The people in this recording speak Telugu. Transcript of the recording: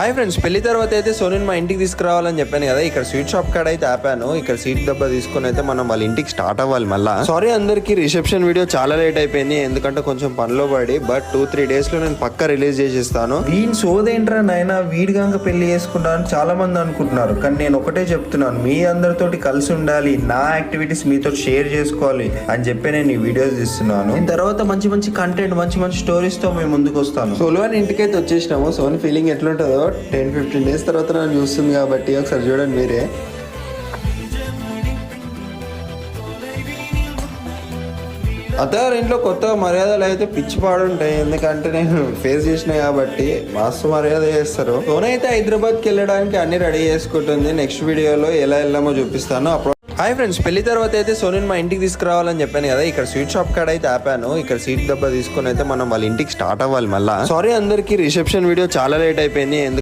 హాయ్ ఫ్రెండ్స్, పెళ్లి తర్వాత అయితే సోనిని మా ఇంటికి తీసుకురావాలని చెప్పాను కదా. ఇక్కడ స్వీట్ షాప్ కాడ అయితే ఆపాను. ఇక్కడ సీట్ డబ్బా తీసుకుని అయితే మనం వాళ్ళ ఇంటికి స్టార్ట్ అవ్వాలి. మళ్ళీ సారీ అందరికి, రిసెప్షన్ వీడియో చాలా లేట్ అయిపోయింది ఎందుకంటే కొంచెం పనిలో పడి. బట్ 2-3 days లో నేను పక్కా రిలీజ్ చేసిస్తాను. వీని సోదేంట్రా నాయన, వీడిగాంక పెళ్లి చేసుకుంటాను చాలా మంది అనుకుంటున్నారు. కానీ నేను ఒకటే చెప్తున్నాను, మీ అందరితోటి కలిసి ఉండాలి, నా యాక్టివిటీస్ మీతో షేర్ చేసుకోవాలి అని చెప్పి నేను ఈ వీడియోస్ తీస్తున్నాను. దీని తర్వాత మంచి మంచి కంటెంట్, మంచి మంచి స్టోరీస్ తో మేము ముందుకు వస్తాను. సోల్వాన్ ఇంటికైతే వచ్చేసినాము. సోని ఫీలింగ్ ఎట్లుంటుందో 10-15 days తర్వాత నన్ను చూస్తుంది కాబట్టి ఒకసారి చూడండి మీరే. అత్తగారి ఇంట్లో కొత్త మర్యాదలు అయితే పిచ్చి పాడుంటాయి. ఎందుకంటే నేను ఫేస్ చేసిన కాబట్టి మస్తు మర్యాద చేస్తారు. సోని అయితే హైదరాబాద్కి వెళ్ళడానికి అన్ని రెడీ చేసుకుంటుంది. నెక్స్ట్ వీడియోలో ఎలా వెళ్ళామో చూపిస్తాను. అప్పుడు హాయ్ ఫ్రెండ్స్, పెళ్లి తర్వాత అయితే సోనిని మా ఇంటికి తీసుకురావాలని చెప్పాను కదా. ఇక్కడ స్వీట్ షాప్ కాడ అయితే ఆపాను. ఇక్కడ సీట్ డబ్బా తీసుకుని అయితే మనం వాళ్ళ ఇంటికి స్టార్ట్ అవ్వాలి. మళ్ళీ సారీ అందరికి, రిసెప్షన్ వీడియో చాలా లేట్ అయిపోయింది.